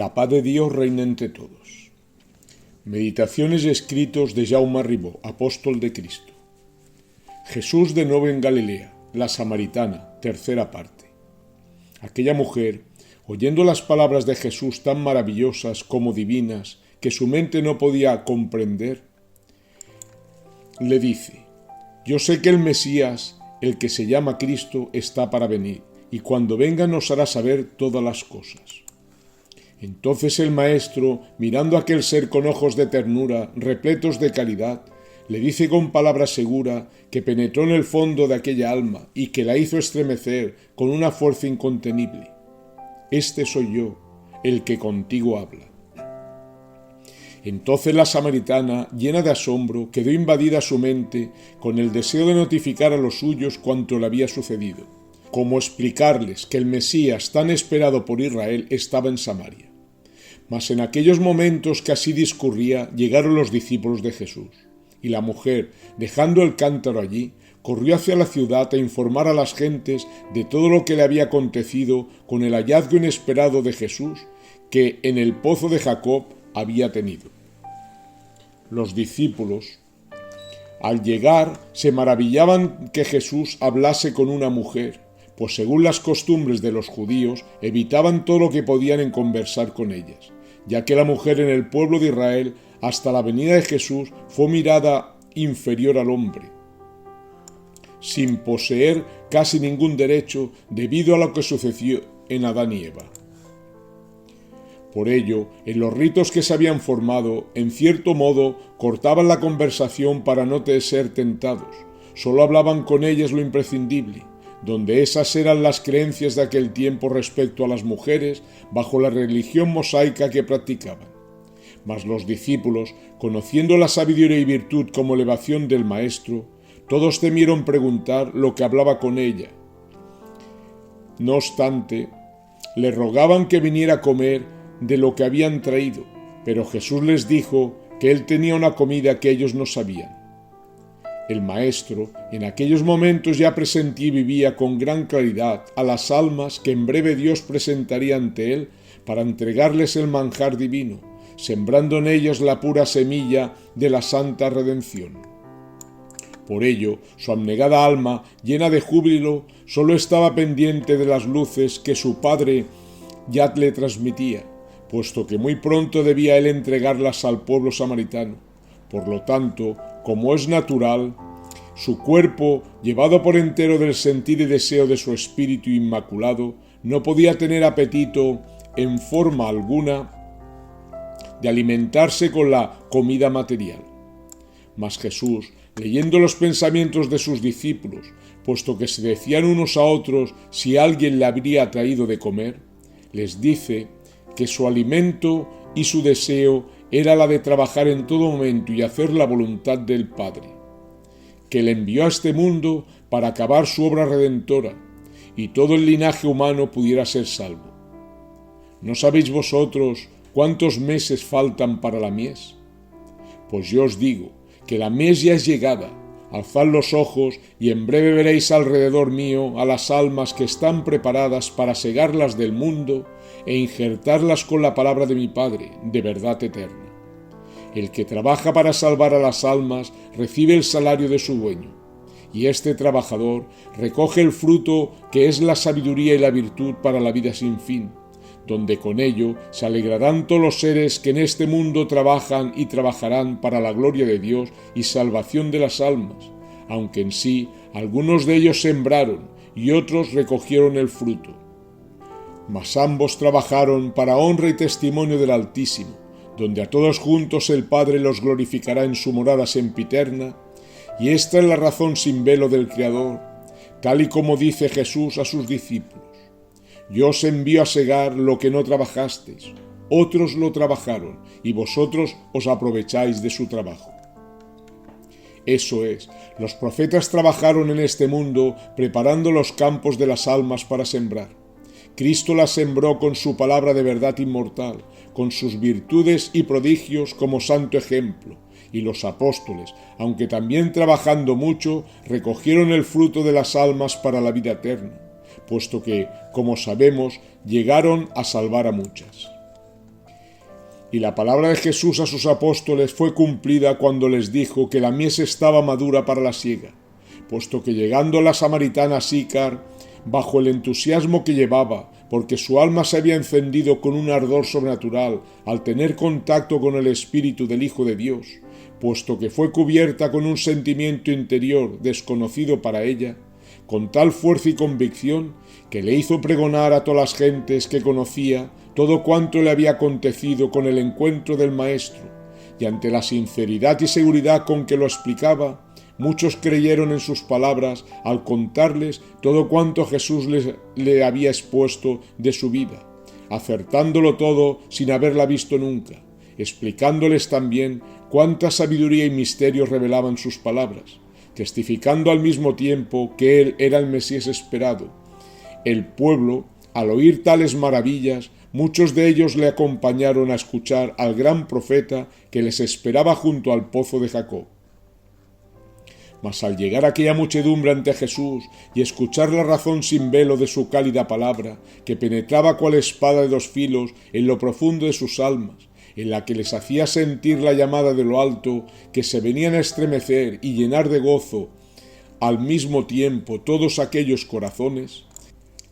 La paz de Dios reina entre todos. Meditaciones y escritos de Jaume Ribó, apóstol de Cristo. Jesús de nuevo en Galilea, la samaritana, tercera parte. Aquella mujer, oyendo las palabras de Jesús tan maravillosas como divinas que su mente no podía comprender, le dice: yo sé que el Mesías, el que se llama Cristo, está para venir, y cuando venga nos hará saber todas las cosas. Entonces el maestro, mirando a aquel ser con ojos de ternura, repletos de caridad, le dice con palabra segura que penetró en el fondo de aquella alma y que la hizo estremecer con una fuerza incontenible: este soy yo, el que contigo habla. Entonces la samaritana, llena de asombro, quedó invadida su mente con el deseo de notificar a los suyos cuanto le había sucedido, cómo explicarles que el Mesías tan esperado por Israel estaba en Samaria. Mas en aquellos momentos que así discurría, llegaron los discípulos de Jesús, y la mujer, dejando el cántaro allí, corrió hacia la ciudad a informar a las gentes de todo lo que le había acontecido con el hallazgo inesperado de Jesús que en el pozo de Jacob había tenido. Los discípulos, al llegar, se maravillaban que Jesús hablase con una mujer, pues según las costumbres de los judíos, evitaban todo lo que podían en conversar con ellas, ya que la mujer en el pueblo de Israel, hasta la venida de Jesús, fue mirada inferior al hombre, sin poseer casi ningún derecho debido a lo que sucedió en Adán y Eva. Por ello, en los ritos que se habían formado, en cierto modo, cortaban la conversación para no ser tentados, solo hablaban con ellas lo imprescindible, donde esas eran las creencias de aquel tiempo respecto a las mujeres bajo la religión mosaica que practicaban. Mas los discípulos, conociendo la sabiduría y virtud como elevación del Maestro, todos temieron preguntar lo que hablaba con ella. No obstante, le rogaban que viniera a comer de lo que habían traído, pero Jesús les dijo que él tenía una comida que ellos no sabían. El Maestro en aquellos momentos ya presentía y vivía con gran claridad a las almas que en breve Dios presentaría ante él para entregarles el manjar divino, sembrando en ellas la pura semilla de la santa redención. Por ello, su abnegada alma, llena de júbilo, solo estaba pendiente de las luces que su Padre ya le transmitía, puesto que muy pronto debía él entregarlas al pueblo samaritano. Por lo tanto, como es natural, su cuerpo, llevado por entero del sentir y deseo de su espíritu inmaculado, no podía tener apetito en forma alguna de alimentarse con la comida material. Mas Jesús, leyendo los pensamientos de sus discípulos, puesto que se decían unos a otros si alguien le habría traído de comer, les dice que su alimento y su deseo era la de trabajar en todo momento y hacer la voluntad del Padre, que le envió a este mundo para acabar su obra redentora y todo el linaje humano pudiera ser salvo. ¿No sabéis vosotros cuántos meses faltan para la mies? Pues yo os digo que la mies ya es llegada. Alzad los ojos y en breve veréis alrededor mío a las almas que están preparadas para segarlas del mundo e injertarlas con la palabra de mi Padre, de verdad eterna. El que trabaja para salvar a las almas recibe el salario de su dueño, y este trabajador recoge el fruto que es la sabiduría y la virtud para la vida sin fin, donde con ello se alegrarán todos los seres que en este mundo trabajan y trabajarán para la gloria de Dios y salvación de las almas, aunque en sí algunos de ellos sembraron y otros recogieron el fruto. Mas ambos trabajaron para honra y testimonio del Altísimo, donde a todos juntos el Padre los glorificará en su morada sempiterna, y esta es la razón sin velo del Creador, tal y como dice Jesús a sus discípulos: yo os envío a segar lo que no trabajasteis, otros lo trabajaron, y vosotros os aprovecháis de su trabajo. Eso es, los profetas trabajaron en este mundo preparando los campos de las almas para sembrar. Cristo las sembró con su palabra de verdad inmortal, con sus virtudes y prodigios como santo ejemplo, y los apóstoles, aunque también trabajando mucho, recogieron el fruto de las almas para la vida eterna, puesto que, como sabemos, llegaron a salvar a muchas. Y la palabra de Jesús a sus apóstoles fue cumplida cuando les dijo que la mies estaba madura para la siega, puesto que llegando la samaritana Sícar, bajo el entusiasmo que llevaba, porque su alma se había encendido con un ardor sobrenatural al tener contacto con el Espíritu del Hijo de Dios, puesto que fue cubierta con un sentimiento interior desconocido para ella, con tal fuerza y convicción que le hizo pregonar a todas las gentes que conocía todo cuanto le había acontecido con el encuentro del Maestro, y ante la sinceridad y seguridad con que lo explicaba, muchos creyeron en sus palabras al contarles todo cuanto Jesús le había expuesto de su vida, acertándolo todo sin haberla visto nunca, explicándoles también cuánta sabiduría y misterios revelaban sus palabras, testificando al mismo tiempo que él era el Mesías esperado. El pueblo, al oír tales maravillas, muchos de ellos le acompañaron a escuchar al gran profeta que les esperaba junto al pozo de Jacob. Mas al llegar aquella muchedumbre ante Jesús y escuchar la razón sin velo de su cálida palabra, que penetraba cual espada de dos filos en lo profundo de sus almas, en la que les hacía sentir la llamada de lo alto, que se venían a estremecer y llenar de gozo al mismo tiempo todos aquellos corazones,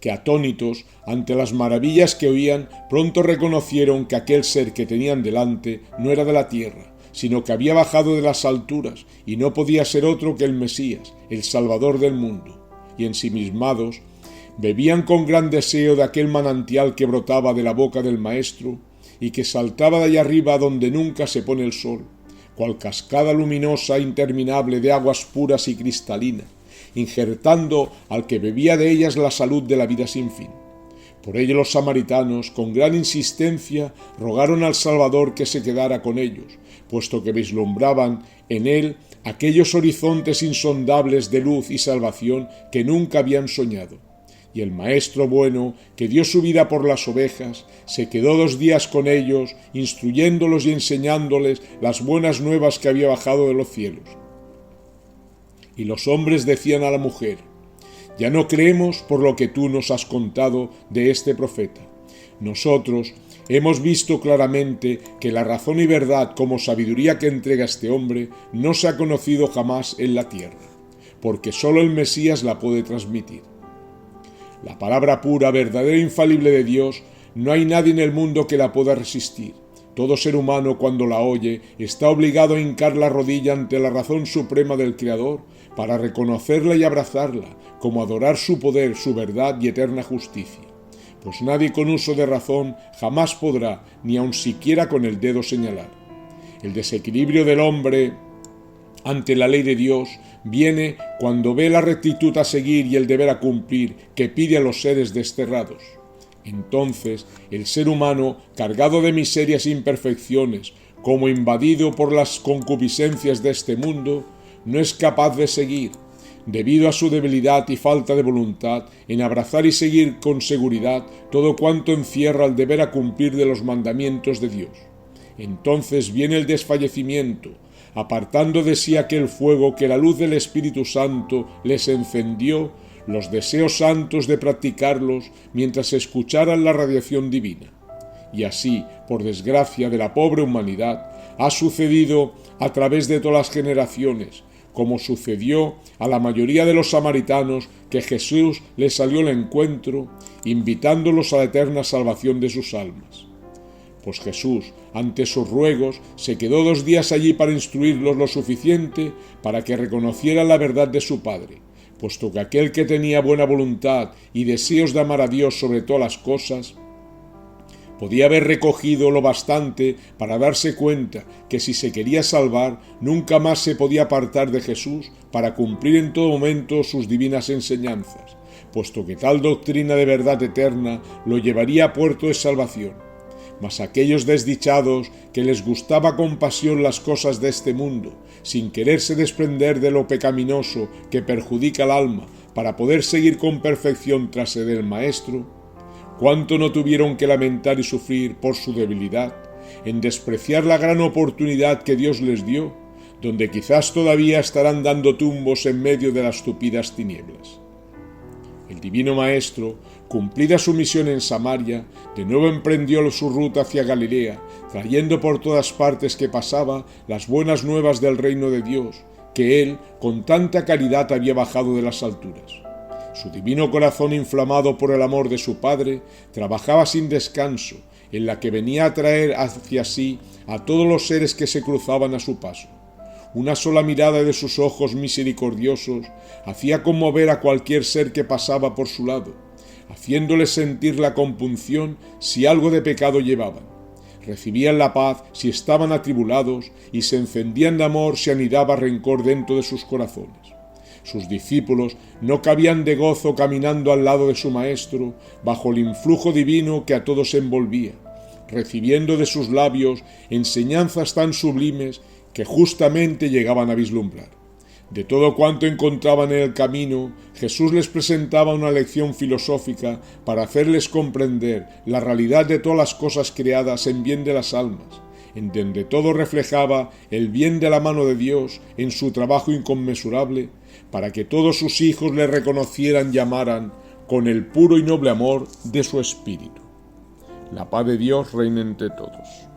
que atónitos ante las maravillas que oían, pronto reconocieron que aquel ser que tenían delante no era de la tierra, sino que había bajado de las alturas y no podía ser otro que el Mesías, el Salvador del mundo. Y ensimismados, bebían con gran deseo de aquel manantial que brotaba de la boca del Maestro y que saltaba de allá arriba donde nunca se pone el sol, cual cascada luminosa interminable de aguas puras y cristalinas, injertando al que bebía de ellas la salud de la vida sin fin. Por ello los samaritanos, con gran insistencia, rogaron al Salvador que se quedara con ellos, puesto que vislumbraban en él aquellos horizontes insondables de luz y salvación que nunca habían soñado. Y el Maestro bueno, que dio su vida por las ovejas, se quedó 2 días con ellos, instruyéndolos y enseñándoles las buenas nuevas que había bajado de los cielos. Y los hombres decían a la mujer: ya no creemos por lo que tú nos has contado de este profeta. Nosotros hemos visto claramente que la razón y verdad como sabiduría que entrega este hombre no se ha conocido jamás en la tierra, porque sólo el Mesías la puede transmitir. La palabra pura, verdadera e infalible de Dios, no hay nadie en el mundo que la pueda resistir. Todo ser humano, cuando la oye, está obligado a hincar la rodilla ante la razón suprema del Creador para reconocerla y abrazarla, como adorar su poder, su verdad y eterna justicia. Pues nadie con uso de razón jamás podrá, ni aun siquiera con el dedo señalar. El desequilibrio del hombre ante la ley de Dios viene cuando ve la rectitud a seguir y el deber a cumplir que pide a los seres desterrados. Entonces, el ser humano, cargado de miserias e imperfecciones, como invadido por las concupiscencias de este mundo, no es capaz de seguir, debido a su debilidad y falta de voluntad, en abrazar y seguir con seguridad todo cuanto encierra el deber a cumplir de los mandamientos de Dios. Entonces viene el desfallecimiento, apartando de sí aquel fuego que la luz del Espíritu Santo les encendió, los deseos santos de practicarlos mientras escucharan la radiación divina. Y así, por desgracia de la pobre humanidad, ha sucedido a través de todas las generaciones, como sucedió a la mayoría de los samaritanos, que Jesús les salió al encuentro, invitándolos a la eterna salvación de sus almas. Pues Jesús, ante sus ruegos, se quedó 2 días allí para instruirlos lo suficiente para que reconocieran la verdad de su Padre, puesto que aquel que tenía buena voluntad y deseos de amar a Dios sobre todas las cosas, podía haber recogido lo bastante para darse cuenta que si se quería salvar, nunca más se podía apartar de Jesús para cumplir en todo momento sus divinas enseñanzas, puesto que tal doctrina de verdad eterna lo llevaría a puerto de salvación. Mas aquellos desdichados que les gustaba con pasión las cosas de este mundo, sin quererse desprender de lo pecaminoso que perjudica al alma para poder seguir con perfección tras el Maestro, cuánto no tuvieron que lamentar y sufrir por su debilidad, en despreciar la gran oportunidad que Dios les dio, donde quizás todavía estarán dando tumbos en medio de las tupidas tinieblas. El Divino Maestro, Cumplida su misión en Samaria, de nuevo emprendió su ruta hacia Galilea, trayendo por todas partes que pasaba las buenas nuevas del reino de Dios, que él, con tanta caridad, había bajado de las alturas. Su divino corazón, inflamado por el amor de su Padre, trabajaba sin descanso, en la que venía a traer hacia sí a todos los seres que se cruzaban a su paso. Una sola mirada de sus ojos misericordiosos hacía conmover a cualquier ser que pasaba por su lado, haciéndoles sentir la compunción si algo de pecado llevaban. Recibían la paz si estaban atribulados y se encendían de amor si anidaba rencor dentro de sus corazones. Sus discípulos no cabían de gozo caminando al lado de su Maestro, bajo el influjo divino que a todos envolvía, recibiendo de sus labios enseñanzas tan sublimes que justamente llegaban a vislumbrar. De todo cuanto encontraban en el camino, Jesús les presentaba una lección filosófica para hacerles comprender la realidad de todas las cosas creadas en bien de las almas, en donde todo reflejaba el bien de la mano de Dios en su trabajo inconmensurable, para que todos sus hijos le reconocieran y amaran con el puro y noble amor de su Espíritu. La paz de Dios reina entre todos.